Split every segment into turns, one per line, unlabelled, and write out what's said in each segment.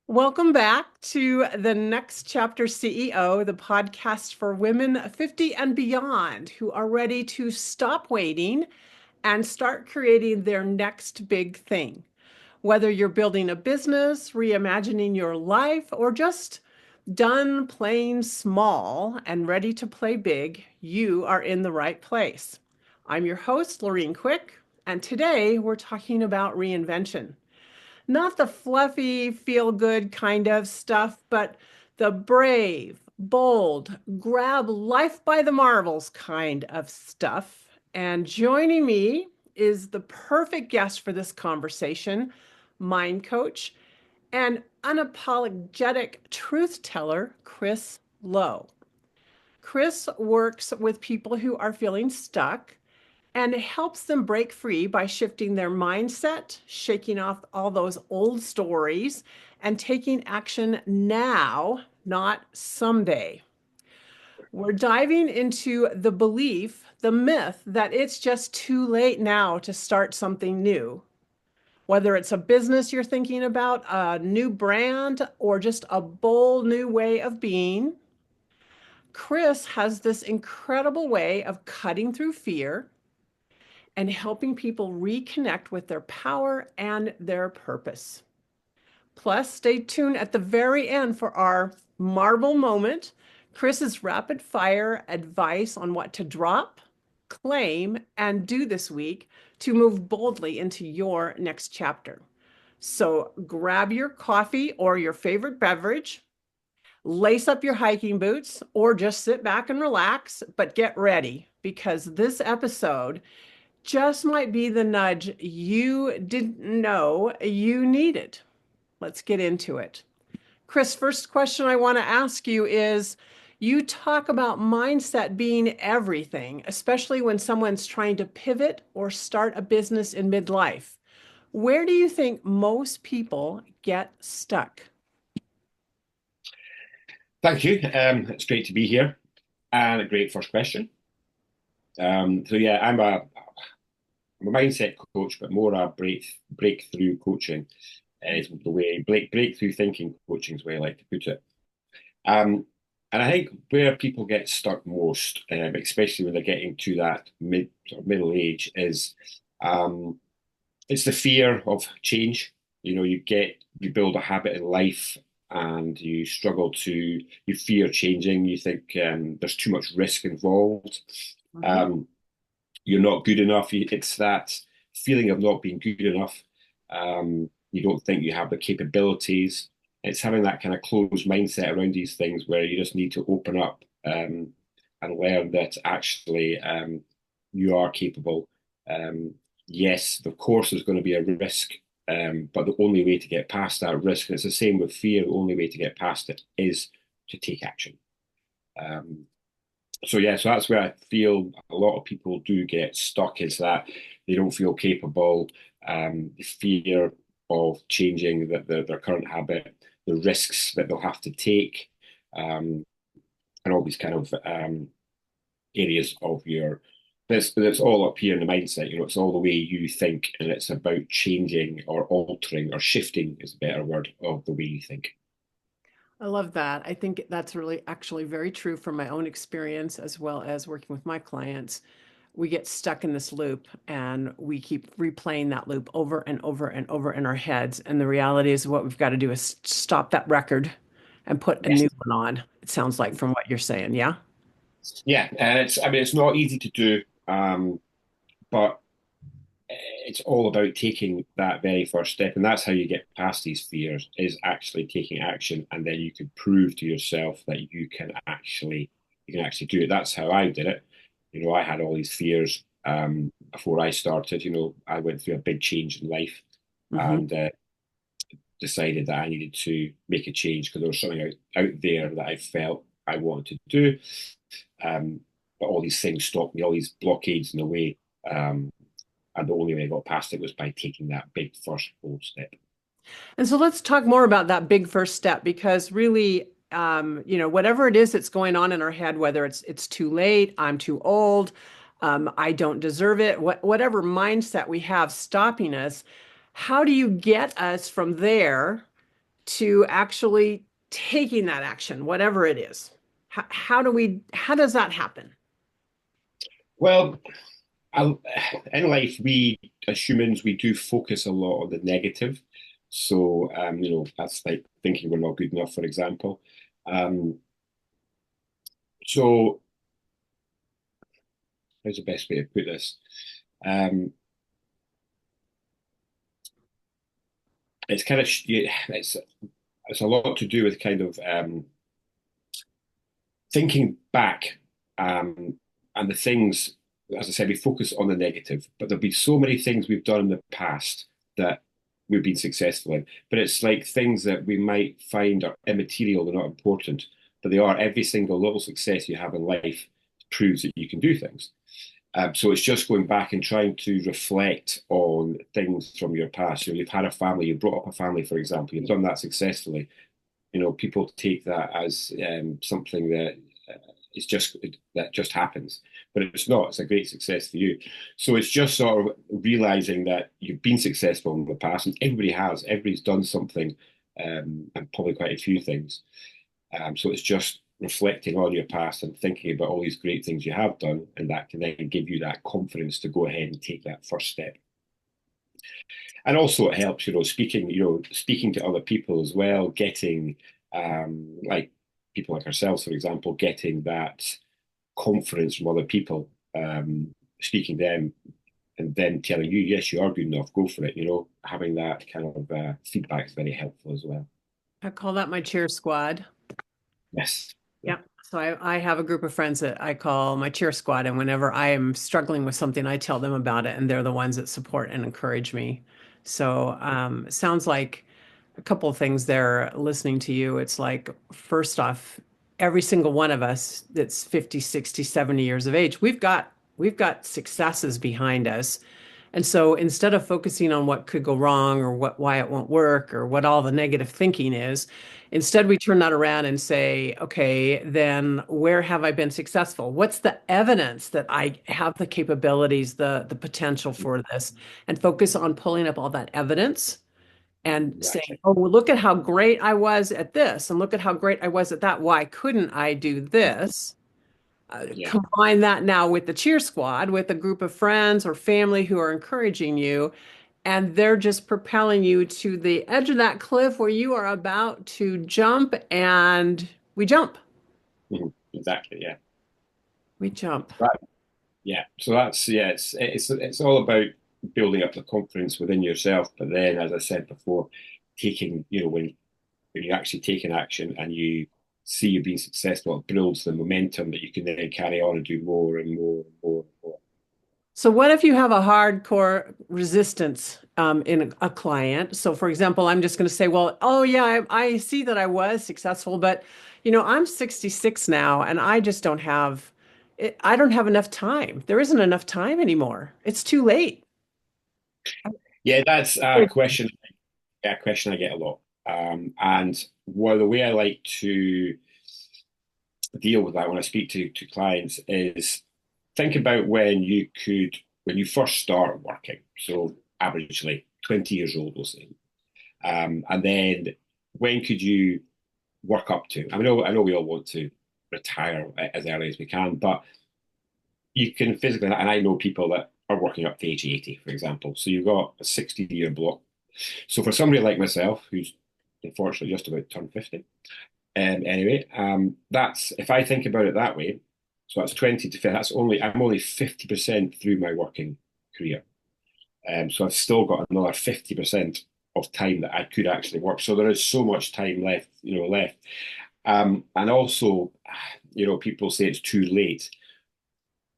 Welcome back to the Next Chapter CEO, the podcast for women 50 and beyond who are ready to stop waiting and start creating their next big thing. Whether you're building a business, reimagining your life, or just done playing small and ready to play big, you are in the right place. I'm your host, Lorene Quick, and today we're talking about reinvention. Not the fluffy, feel good kind of stuff, but the brave, bold, grab life by the marbles kind of stuff. And joining me is the perfect guest for this conversation, mind coach and unapologetic truth teller, Chris Lowe. Chris works with people who are feeling stuck and helps them break free by shifting their mindset, shaking off all those old stories, and taking action now, not someday. We're diving into the belief, the myth that it's just too late now to start something new. Whether it's a business you're thinking about, a new brand, or just a bold new way of being, Chris has this incredible way of cutting through fear and helping people reconnect with their power and their purpose. Plus, stay tuned at the very end for our marble moment, Chris's rapid fire advice on what to drop, claim, and do this week to move boldly into your next chapter. So grab your coffee or your favorite beverage, lace up your hiking boots, or just sit back and relax, but get ready because this episode just might be the nudge you didn't know you needed. Let's get into it. Chris, first question I want to ask you is you talk about mindset being everything, especially when someone's trying to pivot or start a business in midlife. Where do you think most people get stuck?
Thank you. It's great to be here and a great first question. I'm a mindset coach, but more a breakthrough coaching is the way breakthrough thinking coaching is the way I like to put it. And I think where people get stuck most, especially when they're getting to that middle age, is it's the fear of change. You build a habit in life and you fear changing. You think there's too much risk involved.
Mhm.
Um, you're not good enough. It's that feeling of not being good enough. You don't think you have the capabilities. It's having that kind of closed mindset around these things where you just need to open up and learn that actually you are capable. Um, yes, of course, there's going to be a risk, but the only way to get past that risk, and it's the same with fear, the only way to get past it is to take action. Um, so that's where I feel a lot of people do get stuck is that they don't feel capable, the fear of changing their current habit, the risks that they'll have to take, um, and all these kind of areas of your. But it's all up here in the mindset. It's all the way you think, and it's about changing or altering or shifting is a better word of the way you think.
I love that. I think that's really actually very true from my own experience as well as working with my clients. We get stuck in this loop and we keep replaying that loop over and over and over in our heads. And the reality is, what we've got to do is stop that record and put a
Yes.
new one on. It sounds like from what you're saying. Yeah.
Yeah, and it's not easy to do, but it's all about taking that very first step, and that's how you get past these fears, is actually taking action, and then you can prove to yourself that you can actually do it. That's how I did it. I had all these fears before I started. I went through a big change in life
Hmm.
and decided that I needed to make a change because there was something out there that I felt I wanted to do. But all these things stopped me, all these blockades in the way. And the only way I got past it was by taking that big first bold step.
And so let's talk more about that big first step because really, whatever it is that's going on in our head, whether it's too late, I'm too old, I don't deserve it, whatever mindset we have stopping us, how do you get us from there to actually taking that action, whatever it is? How does that happen?
Well, I, in life, we as humans, we do focus a lot on the negative. So, that's like thinking we're not good enough, for example. Um, so, how's the best way to put this? Um, it's kind of it's a lot to do with kind of thinking back, and the things, as I said, we focus on the negative, but there'll be so many things we've done in the past that we've been successful in. But it's like things that we might find are immaterial, they're not important, but they are. Every single little success you have in life proves that you can do things. So it's just going back and trying to reflect on things from your past. You've had a family, you brought up a family, for example, you've done that successfully. People take that as something that it's just that just happens, but it's not. It's a great success for you. So it's just sort of realizing that you've been successful in the past, and everybody has. Everybody's done something, and probably quite a few things. So it's just reflecting on your past and thinking about all these great things you have done, and that can then give you that confidence to go ahead and take that first step. And also it helps, speaking to other people as well, getting like people like ourselves, for example, getting that confidence from other people, speaking to them and then telling you, yes, you are good enough, go for it. Having that kind of feedback is very helpful as well.
I call that my cheer squad.
Yes. Yeah.
Yeah. So I have a group of friends that I call my cheer squad. And whenever I am struggling with something, I tell them about it, and they're the ones that support and encourage me. So it sounds like a couple of things there listening to you. It's like, first off, every single one of us that's 50, 60, 70 years of age, we've got successes behind us. And so instead of focusing on what could go wrong or why it won't work or what all the negative thinking is, instead we turn that around and say, okay, then where have I been successful? What's the evidence that I have the capabilities, the potential for this? And focus on pulling up all that evidence and saying,
Exactly.
oh, well, look at how great I was at this, and look at how great I was at that. Why couldn't I do this?
Yeah.
Combine that now with the cheer squad, with a group of friends or family who are encouraging you, and they're just propelling you to the edge of that cliff where you are about to jump, and we jump.
Mhm. Exactly. Yeah.
We jump.
Right. Yeah. So that's yeah. It's all about building up the confidence within yourself. But then, as I said before, taking when you actually take an action and you see you being successful, it builds the momentum that you can then carry on and do more and more and more and more.
So what if you have a hardcore resistance in a client? So for example, I'm just going to say, well, oh yeah, I see that I was successful, but I'm 66 now and I just don't have I don't have enough time. There isn't enough time anymore. It's too late.
Yeah, that's a question I get a lot. And the way I like to deal with that when I speak to clients is think about when you first start working. So averagely 20 years old, we'll say. And then when could you work up to? I know we all want to retire as early as we can, but you can physically, and I know people that are working up to age 80, for example. So you've got a 60-year block. So for somebody like myself, who's unfortunately just about turned 50, anyway, that's if I think about it that way, so that's 20 to 50, I'm only 50% through my working career. So I've still got another 50% of time that I could actually work. So there is so much time left. And also, people say it's too late.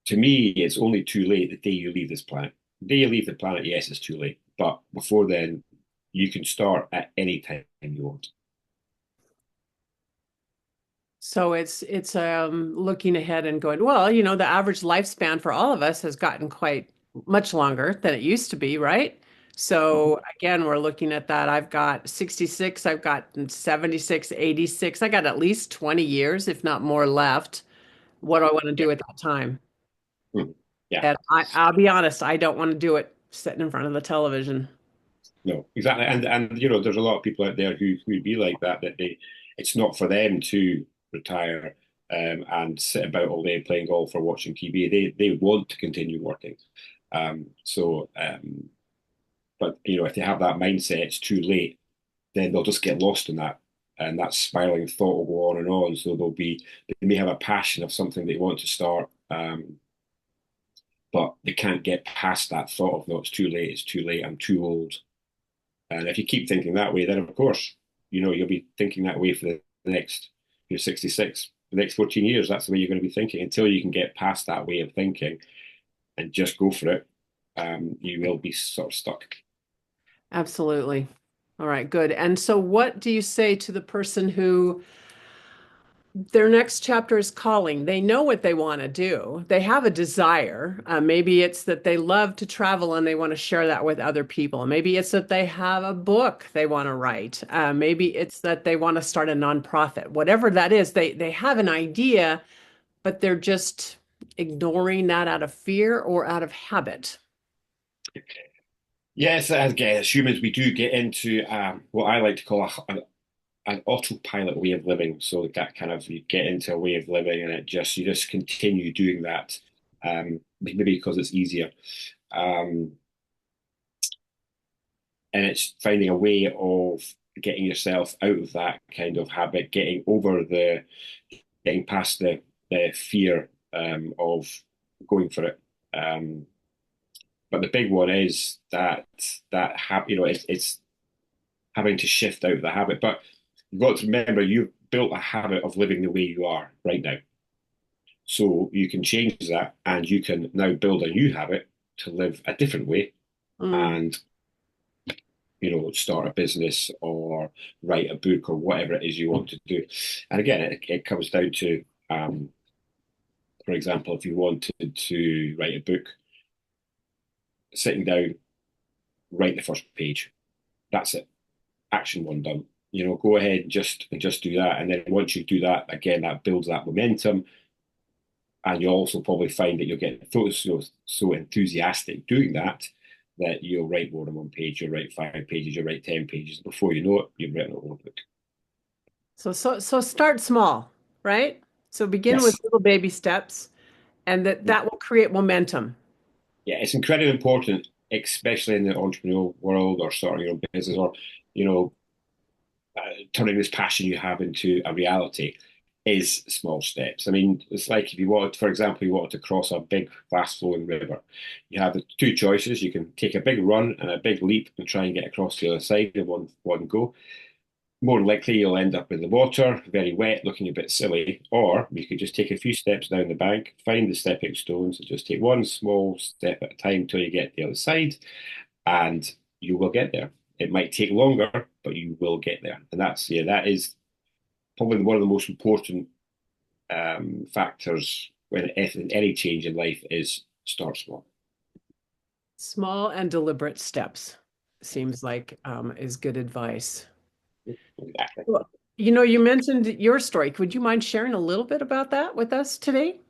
To me, it's only too late the day you leave this planet. The day you leave the planet, yes, it's too late. But before then, you can start at any time you want.
So it's looking ahead and going, well, the average lifespan for all of us has gotten quite much longer than it used to be, right? So again, we're looking at that. I've got 66, I've got 76, 86. I got at least 20 years, if not more, left. What do I want to
Yeah.
do at that time?
Mhm. Yeah.
And I'll be honest, I don't want to do it sitting in front of the television.
No, exactly. And there's a lot of people out there who would be like that, that it's not for them to retire and sit about all day playing golf or watching TV. They want to continue working. But if they have that mindset, it's too late, then they'll just get lost in that. And that spiraling thought will go on and on. So they may have a passion of something they want to start, but they can't get past that thought of, no, it's too late, I'm too old. And if you keep thinking that way, then of course, you'll be thinking that way for the next, you're 66, the next 14 years. That's the way you're going to be thinking until you can get past that way of thinking and just go for it. You will be sort of stuck.
Absolutely. All right, good. And so, what do you say to the person who their next chapter is calling? They know what they want to do. They have a desire. Maybe it's that they love to travel and they want to share that with other people. Maybe it's that they have a book they want to write. Maybe it's that they want to start a nonprofit. Whatever that is, they have an idea, but they're just ignoring that out of fear or out of habit.
Yes, as humans, we do get into what I like to call an autopilot way of living. So that kind of you get into a way of living, and you just continue doing that, maybe because it's easier, um, and it's finding a way of getting yourself out of that kind of habit, getting past the fear of going for it. But the big one is it's having to shift out of the habit. But you've got to remember, you've built a habit of living the way you are right now. So you can change that and you can now build a new habit to live a different way
Mm.
and, start a business or write a book or whatever it is you want to do. And again, it comes down to, for example, if you wanted to write a book, sitting down, write the first page. That's it. Action one done. Go ahead and just do that. And then once you do that, again, that builds that momentum. And you'll also probably find that you'll get so enthusiastic doing that that you'll write more than one page, you'll write 5 pages, you'll write 10 pages. Before you know it, you've written a whole book.
So start small, right? So begin with
Yes.
little baby steps, and that will create momentum.
Yeah, it's incredibly important, especially in the entrepreneurial world or starting your own business or, you know, turning this passion you have into a reality is small steps. I mean, it's like if you wanted, for example, you wanted to cross a big, fast flowing river. You have the two choices. You can take a big run and a big leap and try and get across the other side in one go. More likely, you'll end up in the water, very wet, looking a bit silly. Or you could just take a few steps down the bank, find the stepping stones, and just take one small step at a time until you get to the other side, and you will get there. It might take longer, but you will get there. And that is probably one of the most important factors when in any change in life is start small.
Small and deliberate steps seems like is good advice.
Exactly.
Well, you mentioned your story. Would you mind sharing a little bit about that with us today?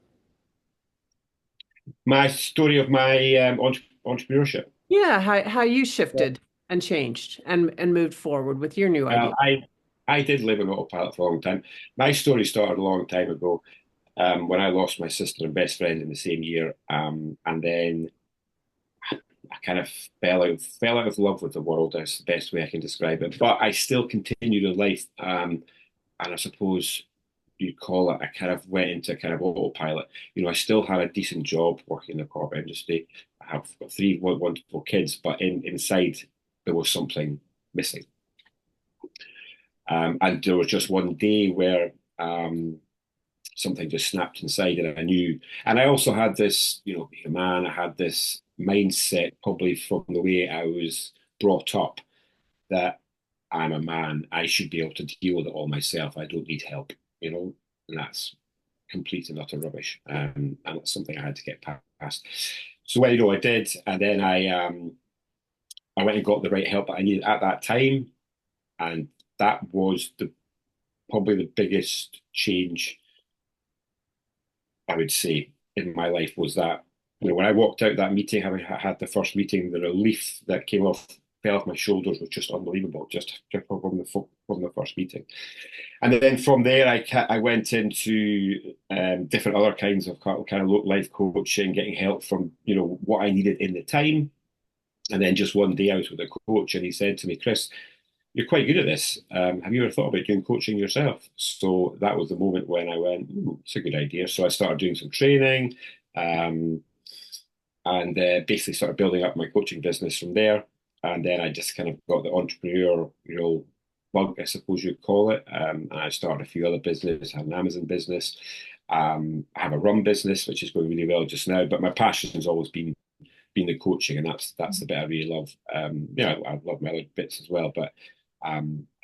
My story of my entrepreneurship.
Yeah, how you shifted and changed and moved forward with your new
Well,
idea.
I did live on autopilot for a long time. My story started a long time ago when I lost my sister and best friend in the same year, and then I kind of fell out of love with the world. That's the best way I can describe it. But I still continued in life, and I suppose you'd call it. I kind of went into kind of autopilot. I still had a decent job working in the corporate industry. I have got three wonderful kids, but inside there was something missing. And there was just one day where something just snapped inside, and I knew. And I also had this, being a man, I had this mindset, probably from the way I was brought up, that I'm a man, I should be able to deal with it all myself. I don't need help, and that's complete and utter rubbish. And it's something I had to get past. So, well, I did, and then I went and got the right help that I needed at that time, and that was the probably the biggest change I would say in my life was that when I walked out that meeting, having had the first meeting, the relief that came off fell off my shoulders was just unbelievable, just from the first meeting. And then from there, I went into different other kinds of kind of life coaching, getting help from what I needed in the time. And then just one day I was with a coach, and he said to me, "Chris, you're quite good at this. Have you ever thought about doing coaching yourself?" So that was the moment when I went, "It's a good idea." So I started doing some training, um, and basically started building up my coaching business from there. And then I just kind of got the entrepreneurial bug, I suppose you'd call it. And I started a few other businesses. I have an Amazon business. I have a rum business, which is going really well just now. But my passion has always been the coaching, and that's the bit I really love. I love my other bits as well, but I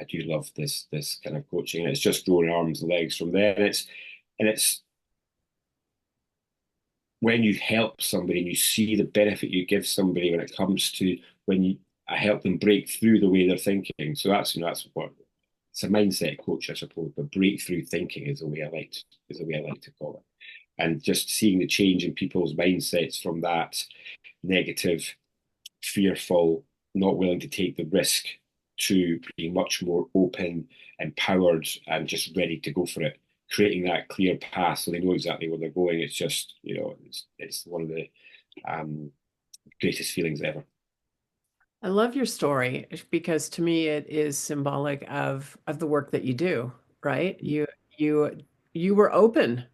do love this kind of coaching, and it's just growing arms and legs from there. And it's when you help somebody and you see the benefit you give somebody when it comes to when you I help them break through the way they're thinking. So that's what it's a mindset coach, I suppose. But breakthrough thinking is the way I like to call it. And just seeing the change in people's mindsets from that negative, fearful, not willing to take the risk to being much more open, empowered, and just ready to go for it. Creating that clear path so they know exactly where they're going. It's just, it's one of the um, greatest feelings ever.
I love your story because to me it is symbolic of the work that you do, right? You you were open.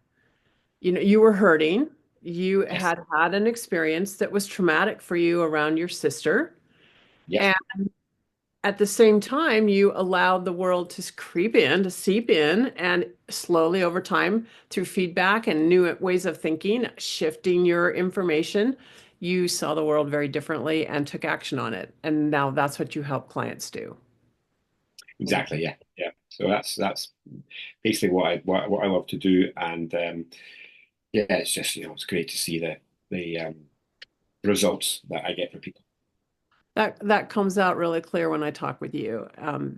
You were hurting. You
Yes.
had an experience that was traumatic for you around your sister.
Yep.
And at the same time, you allowed the world to creep in, to seep in, and slowly over time, through feedback and new ways of thinking, shifting your information, you saw the world very differently and took action on it. And now that's what you help clients do.
Exactly. Yeah. Yeah. So that's basically what I love to do, and yeah, it's just it's great to see the results that I get for people.
That comes out really clear when I talk with you,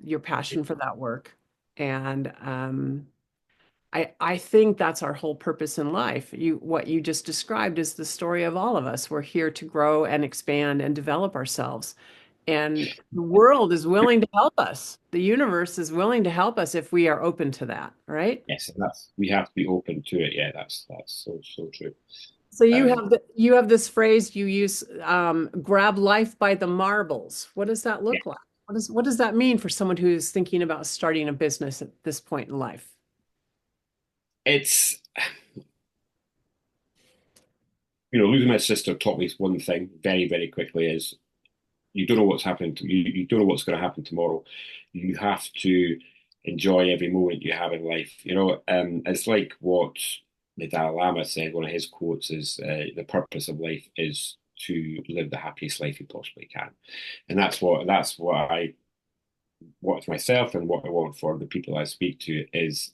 your passion for that work. And I think that's our whole purpose in life. What you just described is the story of all of us. We're here to grow and expand and develop ourselves. And the world is willing to help us. The universe is willing to help us if we are open to that, right?
Yes, and that's we have to be open to it. Yeah, that's so true.
So
Um,
you have this phrase you use, grab life by the marbles. What does that
yeah,
look like? What does that mean for someone who's thinking about starting a business at this point in life?
it's losing my sister taught me one thing very, very quickly is you don't know what's happening to you. You don't know what's going to happen tomorrow. You have to enjoy every moment you have in life. It's like what the Dalai Lama said. One of his quotes is, "The purpose of life is to live the happiest life you possibly can," and that's what I want for myself and what I want for the people I speak to is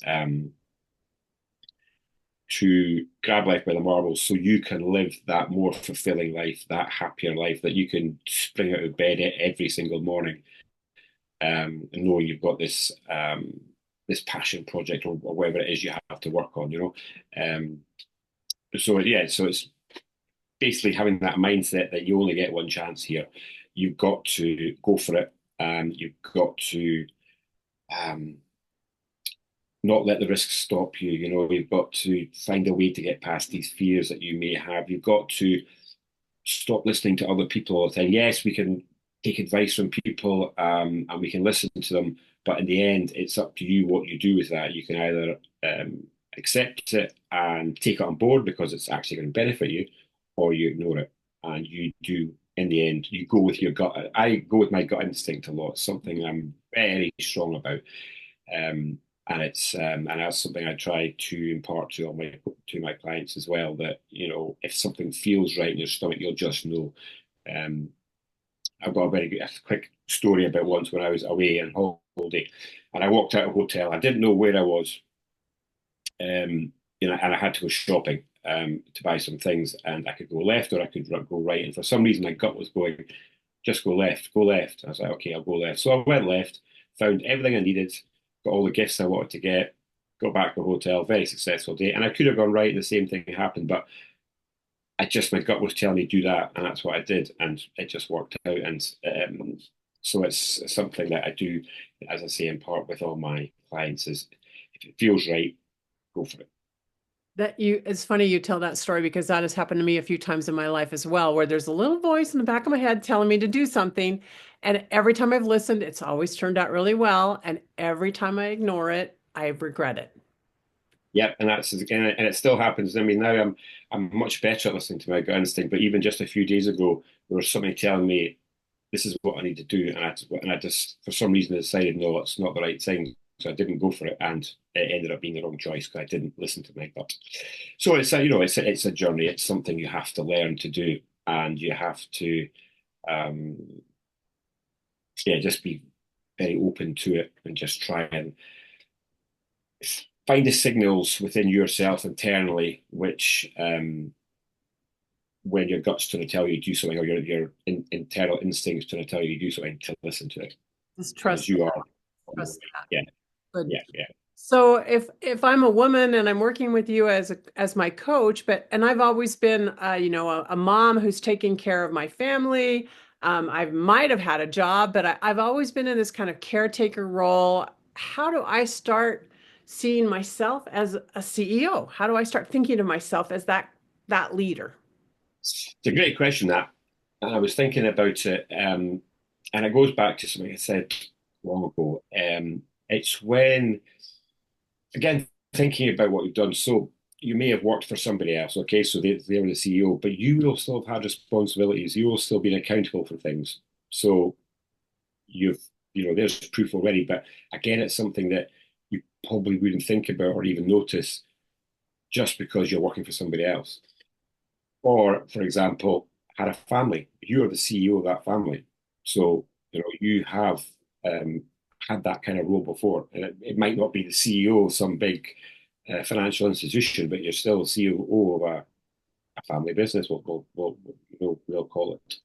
to grab life by the marbles so you can live that more fulfilling life, that happier life that you can spring out of bed every single morning, and knowing you've got this passion project or whatever it is you have to work on. So yeah, so it's basically having that mindset that you only get one chance here. You've got to go for it. You've got to um, not let the risks stop you. You've got to find a way to get past these fears that you may have. You've got to stop listening to other people all the time. Yes, we can take advice from people, and we can listen to them, but in the end, it's up to you what you do with that. You can either accept it and take it on board because it's actually going to benefit you, or you ignore it and you do. In the end, you go with your gut. I go with my gut instinct a lot. It's something I'm very strong about. And that's something I try to impart to my clients as well. That if something feels right in your stomach, you'll just know. Um, I've got a quick story about once when I was away on holiday, and I walked out of a hotel. I didn't know where I was, and I had to go shopping to buy some things, and I could go left or I could go right. And for some reason, my gut was going, just go left, go left. I was like, okay, I'll go left. So I went left, found everything I needed, got all the gifts I wanted to get, got back to the hotel, very successful day. And I could have gone right and the same thing happened, but my gut was telling me do that, and that's what I did, and it just worked out. And So it's something that I do, as I say, in part with all my clients is if it feels right, go for it.
It's funny you tell that story because that has happened to me a few times in my life as well, where there's a little voice in the back of my head telling me to do something. And every time I've listened, it's always turned out really well. And every time I ignore it, I regret it.
Yeah, and that's again, and it still happens. I mean, now I'm much better at listening to my gut instinct, but even just a few days ago, there was somebody telling me this is what I need to do, and I just for some reason decided no, it's not the right thing, so I didn't go for it, and it ended up being the wrong choice because I didn't listen to my gut. So it's a, it's a journey. It's something you have to learn to do, and you have to um, yeah, just be very open to it and just try and find the signals within yourself internally, which when your gut's trying to tell you to do something, or your internal instincts trying to tell you to do something, to listen to it,
Just
because
trust
you are on the
trust
way.
that.
Yeah,
Good.
yeah, yeah.
So if I'm a woman and I'm working with you as my coach, and I've always been a mom who's taking care of my family. I might have had a job, but I've always been in this kind of caretaker role. How do I start seeing myself as a CEO? How do I start thinking of myself as that leader?
It's a great question that, and I was thinking about it, and it goes back to something I said long ago. It's when again, thinking about what you've done. So you may have worked for somebody else, okay? So they're the CEO, but you will still have had responsibilities. You will still be accountable for things. So you've, there's proof already. But again, it's something that you probably wouldn't think about or even notice just because you're working for somebody else. Or, for example, had a family. You are the CEO of that family. So, you have um, had that kind of role before. And it might not be the CEO of some big financial institution, but you're still CEO of a family business, we'll call it.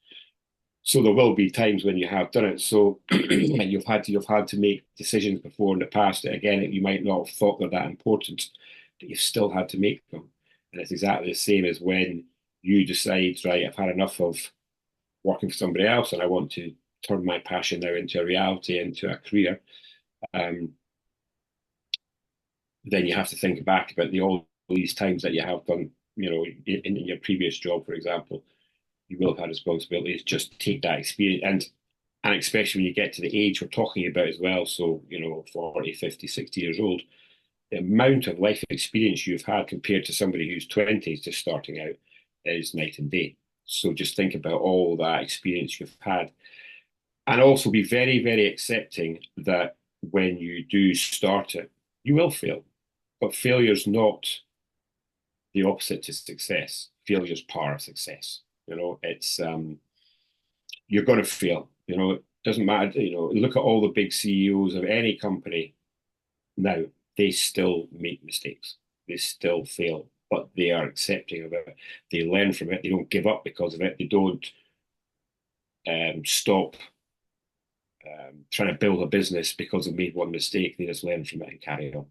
So there will be times when you have done it. So and you've had to make decisions before in the past that again you might not have thought that important, but you've still had to make them. And it's exactly the same as when you decide, right, I've had enough of working for somebody else and I want to turn my passion now into a reality, into a career. Um, then you have to think back about all these times that you have done, in your previous job, for example, you will have had responsibilities. Just take that experience and especially when you get to the age we're talking about as well, so 40, 50, 60 years old, the amount of life experience you've had compared to somebody who's 20s just starting out is night and day. So just think about all that experience you've had and also be very, very accepting that when you do start it, you will fail. But failure's not the opposite to success. Failure's part of success. It's you're going to fail. It doesn't matter. Look at all the big CEOs of any company now. They still make mistakes. They still fail, but they are accepting of it. They learn from it. They don't give up because of it. They don't stop trying to build a business because they made one mistake. They just learn from it and carry on.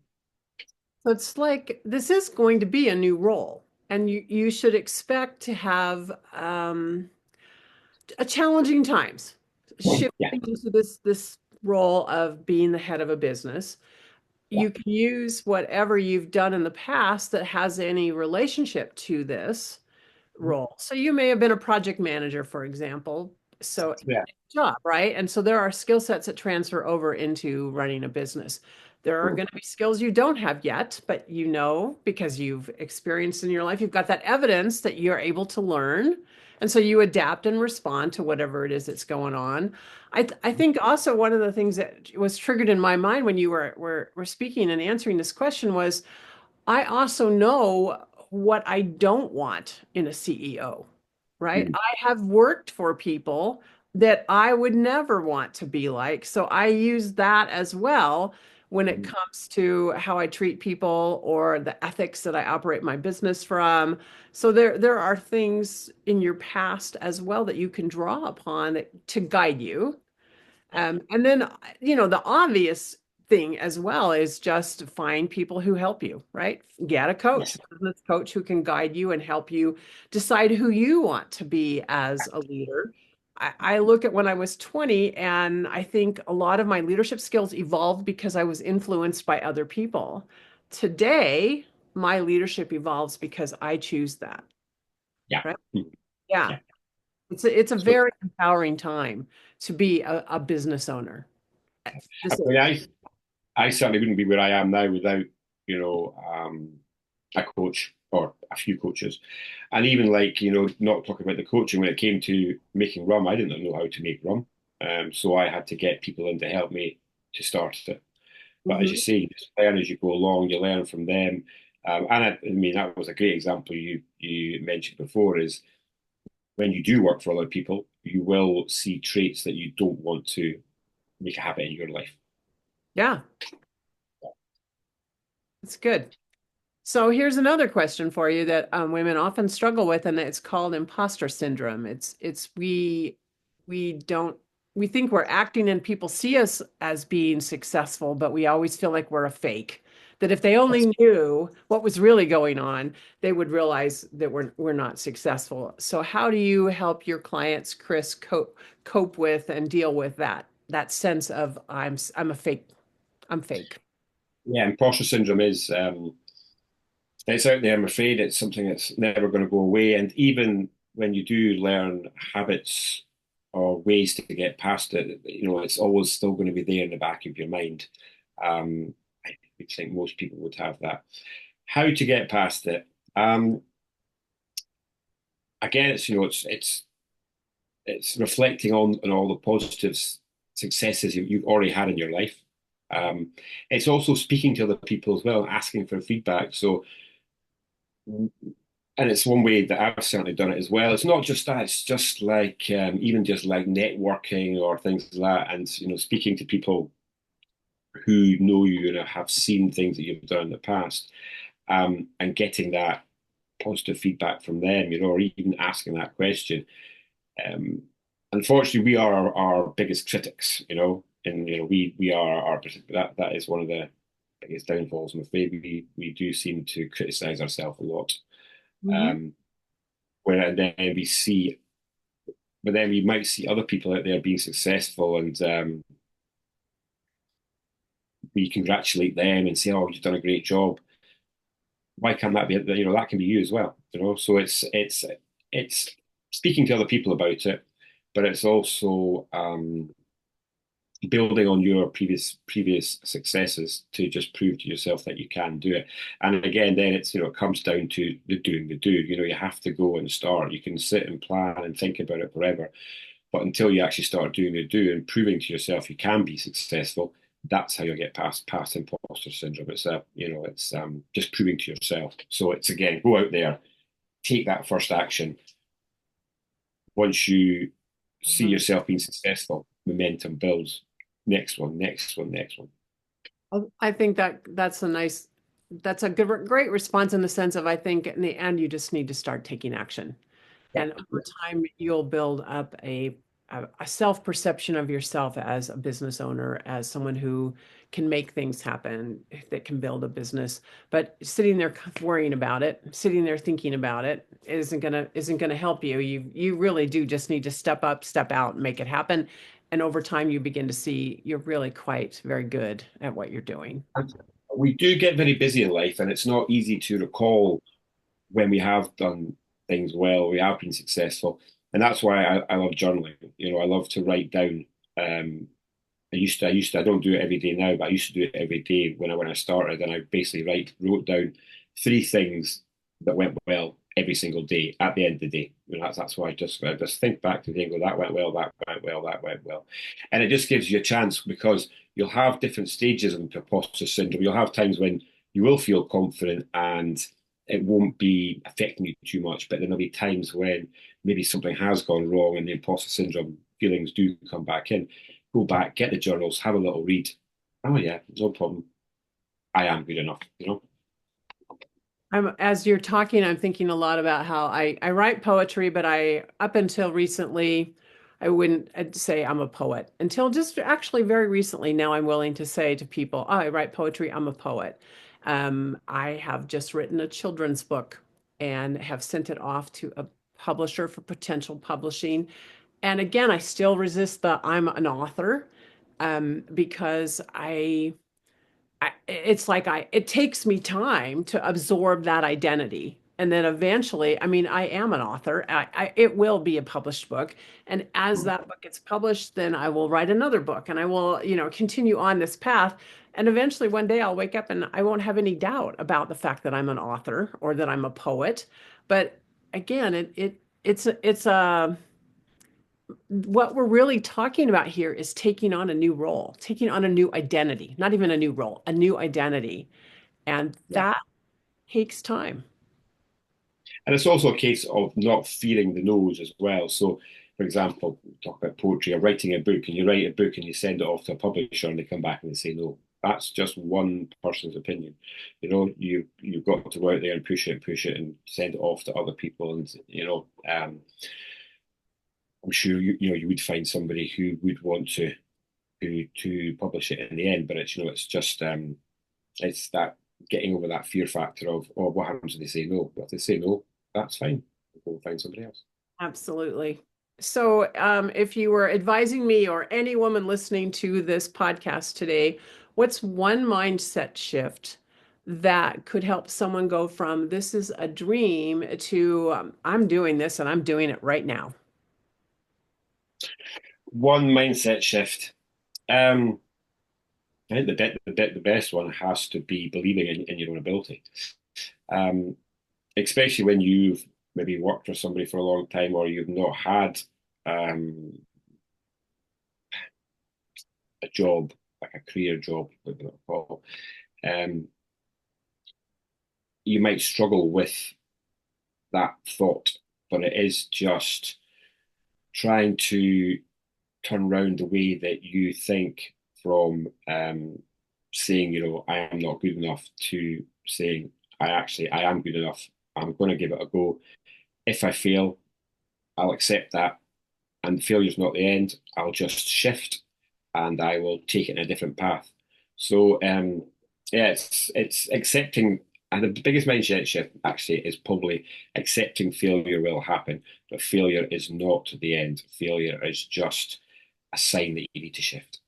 So it's like this is going to be a new role, and you should expect to have a challenging times shifting
Yeah.
into this role of being the head of a business.
Yeah.
You can use whatever you've done in the past that has any relationship to this role. So you may have been a project manager, for example. So
Yeah.
job, right? And so there are skill sets that transfer over into running a business. There are going to be skills you don't have yet, but because you've experienced in your life, you've got that evidence that you're able to learn. And so you adapt and respond to whatever it is that's going on. I think also one of the things that was triggered in my mind when you were speaking and answering this question was I also know what I don't want in a CEO, right?
Mhm.
I have worked for people that I would never want to be like. So I use that as well when it
Mhm.
comes to how I treat people or the ethics that I operate my business from. So there are things in your past as well that you can draw upon to guide you. And then, the obvious thing as well is just find people who help you, right? Get a coach,
Yes.
a business coach who can guide you and help you decide who you want to be as a leader. I look at when I was 20, and I think a lot of my leadership skills evolved because I was influenced by other people. Today, my leadership evolves because I choose that,
Yeah.
right? Yeah.
Yeah.
It's a
So
very empowering time to be a business owner.
I
This
mean,
is.
I certainly wouldn't be where I am now without, you know, a coach or a few coaches. And even like, not talking about the coaching, when it came to making rum, I didn't know how to make rum. So I had to get people in to help me to start it. But as you
Mhm.
say, you just learn as you go along, you learn from them. And I mean, that was a great example you mentioned before is when you do work for other people, you will see traits that you don't want to make a habit in your life.
Yeah, it's good. So here's another question for you that women often struggle with, and it's called imposter syndrome. It's we don't we think we're acting and people see us as being successful, but we always feel like we're a fake. That if they
That's,
only knew what was really going on, they would realize that we're not successful. So how do you help your clients, Chris, cope with and deal with that sense of I'm a fake, I'm fake.
yeah, imposter syndrome is it's out there. I'm afraid it's something that's never going to go away. And even when you do learn habits or ways to get past it, it's always still going to be there in the back of your mind. I would think most people would have that. How to get past it? Um, Again, it's reflecting on all the positive successes you've already had in your life. Um, it's also speaking to other people as well, asking for feedback. So, and it's one way that I've certainly done it as well. It's not just that; it's just like even just like networking or things like that, and speaking to people who know you and have seen things that you've done in the past, and getting that positive feedback from them, or even asking that question. Um, Unfortunately, we are our biggest critics, and we are our that is one of the biggest downfalls. I'm afraid we do seem to criticize ourselves a lot.
Mhm.
Um, when then we see, but then we might see other people out there being successful, and we congratulate them and say, "Oh, you've done a great job." Why can't that be? That can be you as well. So it's speaking to other people about it, but it's also building on your previous successes to just prove to yourself that you can do it. And again, then it comes down to the do. You have to go and start. You can sit and plan and think about it forever, but until you actually start doing the do and proving to yourself you can be successful, that's how you get past imposter syndrome. It's just proving to yourself. So it's again, go out there, take that first action. Once you see
Mhm.
yourself being successful, momentum builds. Next one, next one, next one.
I think that's a great response in the sense of I think in the end you just need to start taking action.
Yeah,
And over
yeah.
time you'll build up a self-perception of yourself as a business owner, as someone who can make things happen, that can build a business. But sitting there worrying about it, sitting there thinking about it isn't gonna help you. You really do just need to step up, step out, and make it happen. And over time, you begin to see you're really quite very good at what you're doing.
And we do get very busy in life, and it's not easy to recall when we have done things well, we have been successful. And that's why I love journaling. I love to write down. Um, I don't do it every day now, but I used to do it every day when I started, and I basically wrote down three things that went well every single day at the end of the day. That's why I just think back to the day and go, that went well, that went well, that went well. And it just gives you a chance because you'll have different stages of imposter syndrome. You'll have times when you will feel confident and it won't be affecting you too much, but then there'll be times when maybe something has gone wrong and the imposter syndrome feelings do come back in. Go back, get the journals, have a little read. Oh yeah, no problem. I am good enough.
As you're talking, I'm thinking a lot about how I write poetry, but up until recently, I wouldn't I'd say I'm a poet. Until just actually very recently, now I'm willing to say to people, oh, I write poetry, I'm a poet. I have just written a children's book and have sent it off to a publisher for potential publishing. And again, I still resist the I'm an author because it's like it takes me time to absorb that identity. And then eventually, I mean, I am an author. It will be a published book. And as that book gets published, then I will write another book and I will, continue on this path. And eventually one day I'll wake up and I won't have any doubt about the fact that I'm an author or that I'm a poet. But again, it's what we're really talking about here is taking on a new role, taking on a new identity, not even a new role, a new identity. And
Yeah.
that takes time.
And it's also a case of not fearing the no's as well. So, for example, talk about poetry or writing a book, and you write a book and you send it off to a publisher and they come back and they say no. That's just one person's opinion. You've got to go out there and push it, and send it off to other people. And I'm sure you would find somebody who would want to publish it in the end. But it's just it's that getting over that fear factor of, oh, what happens if they say no? But if they say no, that's fine. We'll find somebody else.
Absolutely. So, if you were advising me or any woman listening to this podcast today, what's one mindset shift that could help someone go from this is a dream to I'm doing this and I'm doing it right now?
One mindset shift. I think the best one has to be believing in your own ability. Um, Especially when you've maybe worked for somebody for a long time, or you've not had um, a job, like a career job, whatever you call you might struggle with that thought, but it is just trying to turn around the way that you think from saying, I am not good enough to saying, I am good enough. I'm going to give it a go. If I fail, I'll accept that. And failure's not the end. I'll just shift and I will take it in a different path. So yeah, it's accepting, and the biggest mindset shift actually is probably accepting failure will happen, but failure is not the end. Failure is just a sign that you need to shift.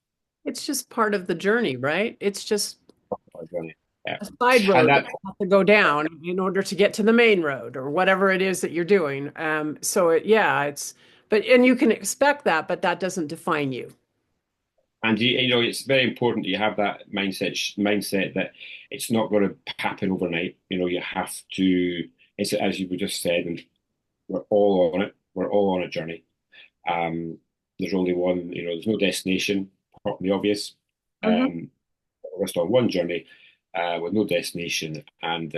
It's just part of the journey, right? It's just
Yeah,
a side
and
road that
that
you have to go down in order to get to the main road or whatever it is that you're doing. Yeah, and you can expect that, but that doesn't define you.
and it's very important that you have that mindset that it's not going to happen overnight. You have to. It's as you just said, and we're all on it. We're all on a journey. Um, there's only one, there's no destination, apart from the obvious.
Mhm.
We're just on one journey with no destination, and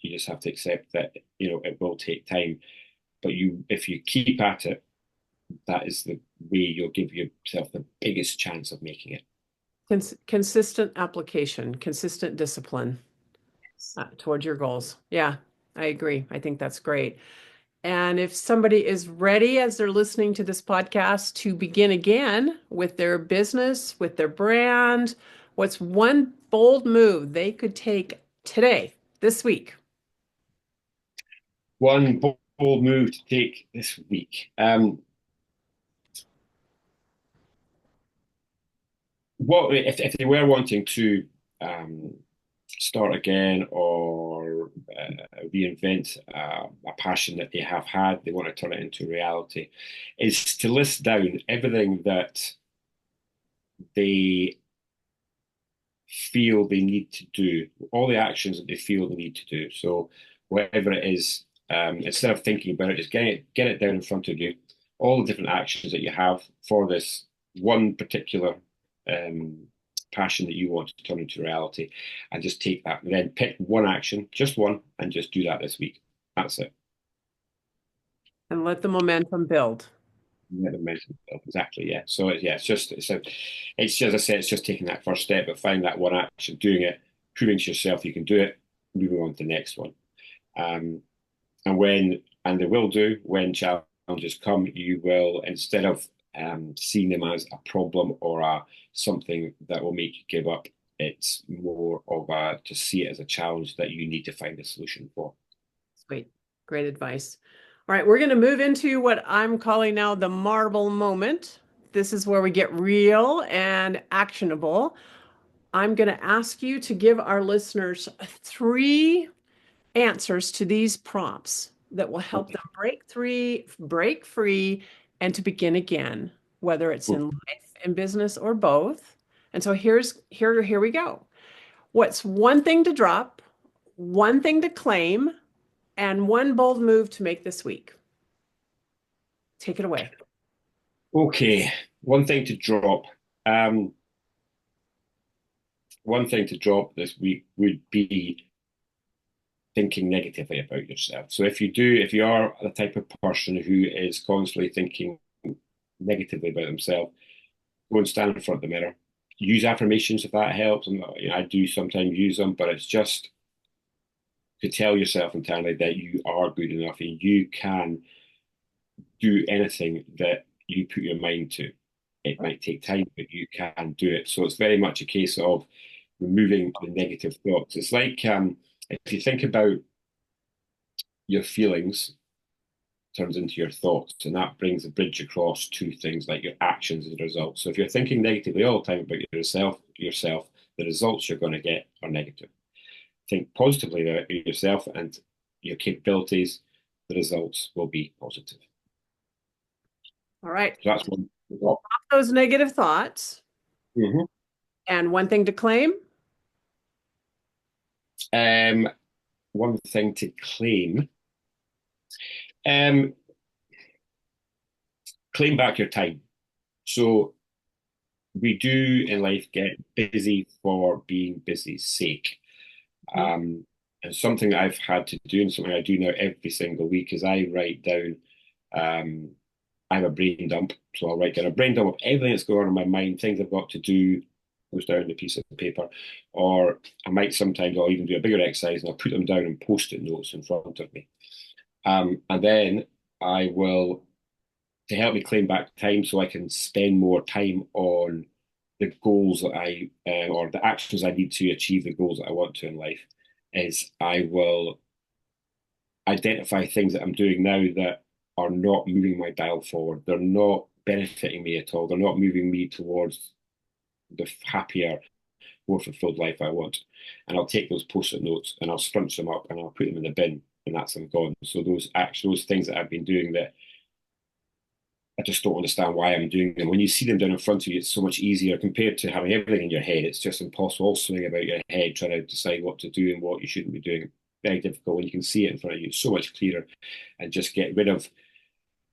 you just have to accept that, it will take time. But if you keep at it, that is the way you'll give yourself the biggest chance of making it.
Consistent application, consistent discipline towards your goals. Yeah, I agree. I think that's great. And if somebody is ready as they're listening to this podcast to begin again with their business, with their brand, what's one bold move they could take today, this week?
One bold move to take this week. What if they were wanting to um, start again, or reinvent a passion that they have had, they want to turn it into reality, is to list down everything that they feel they need to do, all the actions that they feel they need to do. So whatever it is, instead of thinking about it, just get it down in front of you. All the different actions that you have for this one particular um, passion that you want to turn into reality, and just take that. And then pick one action, just one, and just do that this week. That's it.
And let the momentum build.
Yeah, the mention exactly. Yeah. So it's just, as I said, it's just taking that first step, but find that one action, doing it, proving to yourself you can do it, moving on to the next one. Um, and they will do, when challenges come, you will, instead of seeing them as a problem or something that will make you give up, it's more of to see it as a challenge that you need to find a solution for.
Sweet. Great advice. All right, we're going to move into what I'm calling now the marble moment. This is where we get real and actionable. I'm going to ask you to give our listeners three answers to these prompts that will help them break free, and to begin again, whether it's in life and business or both. And so here we go. What's one thing to drop, one thing to claim, and one bold move to make this week? Take it away.
Okay, one thing to drop. Um, One thing to drop this week would be thinking negatively about yourself. So if you are the type of person who is constantly thinking negatively about themselves, go and stand in front of the mirror. Use affirmations if that helps. And I do sometimes use them, but it's just to tell yourself internally that you are good enough and you can do anything that you put your mind to. It might take time, but you can do it. So it's very much a case of removing the negative thoughts. It's like if you think about your feelings turns into your thoughts, and that brings a bridge across to things like your actions as a result. So if you're thinking negatively all the time about yourself, the results you're going to get are negative. Think positively about yourself and your capabilities, the results will be positive.
All right.
So that's one.
Those negative thoughts.
Mhm.
And one thing to claim.
Um, One thing to claim. Um, Claim back your time. So we do in life get busy for being busy's sake.
Mhm.
And something that I've had to do and something I do now every single week is I write down, um, I have a brain dump. So I'll write down a brain dump of everything that's going on in my mind, things I've got to do, goes down on a piece of paper. Or I might sometimes I'll even do a bigger exercise and I'll put them down in post-it notes in front of me. And then I will to help me claim back time so I can spend more time on the goals that or the actions I need to achieve the goals that I want to in life, is I will identify things that I'm doing now that are not moving my dial forward. They're not benefiting me at all. They're not moving me towards the happier, more fulfilled life I want. And I'll take those post-it notes and I'll scrunch them up and I'll put them in the bin and that's them gone. So those things that I've been doing that I just don't understand why I'm doing them. When you see them down in front of you, it's so much easier compared to having everything in your head. It's just impossible. All swimming about your head, trying to decide what to do and what you shouldn't be doing. Very difficult when you can see it in front of you. It's so much clearer, and just get rid of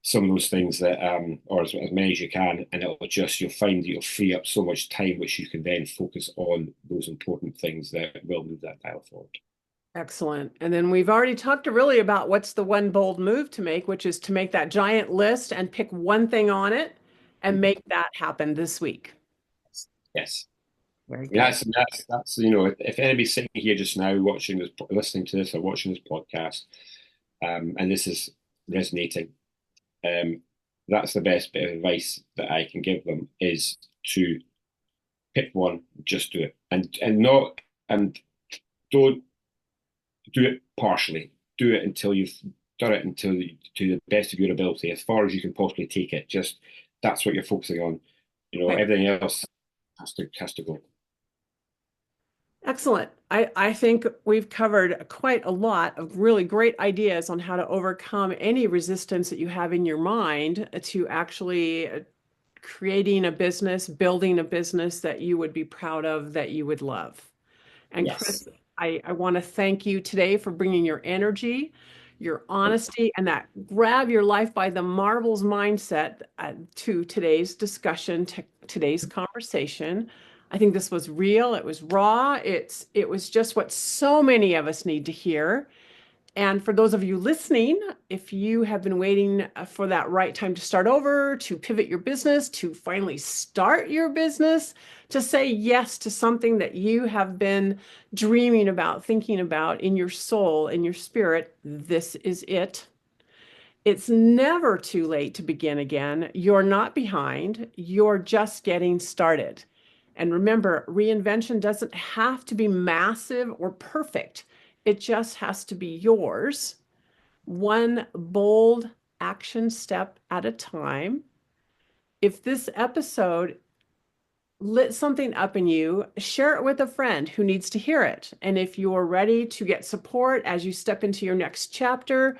some of those things that, or as many as you can, and you'll find that you'll free up so much time, which you can then focus on those important things that will move that dial forward.
Excellent. And then we've already talked really about what's the one bold move to make, which is to make that giant list and pick one thing on it and make that happen this week.
Yes.
Very
Yeah,
good.
that's if anybody's sitting here just now watching this, listening to this, or watching this podcast, and this is resonating, um, that's the best bit of advice that I can give them is to pick one, just do it, and not and don't do it partially. Do it until you've done it to the best of your ability, as far as you can possibly take it. Just that's what you're focusing on.
Okay.
Everything else has to go.
Excellent. I think we've covered quite a lot of really great ideas on how to overcome any resistance that you have in your mind to actually creating a business, building a business that you would be proud of, that you would love. And
Yes.
Chris, I want to thank you today for bringing your energy, your honesty, and that grab your life by the marbles mindset to today's discussion, to today's conversation. I think this was real. It was raw. It was just what so many of us need to hear. And for those of you listening, if you have been waiting for that right time to start over, to pivot your business, to finally start your business, to say yes to something that you have been dreaming about, thinking about in your soul, in your spirit, this is it. It's never too late to begin again. You're not behind, you're just getting started. And remember, reinvention doesn't have to be massive or perfect, it just has to be yours. one bold action step at a time. If this episode lit something up in you, share it with a friend who needs to hear it. And if you're ready to get support as you step into your next chapter,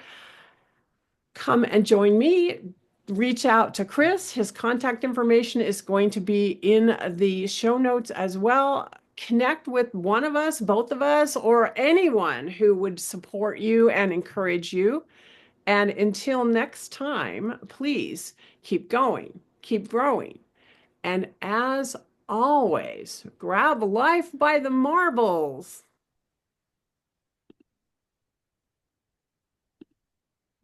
come and join me. Reach out to Chris. His contact information is going to be in the show notes as well. Connect with one of us, both of us, or anyone who would support you and encourage you. And until next time, please keep going, keep growing. And as always, grab life by the marbles.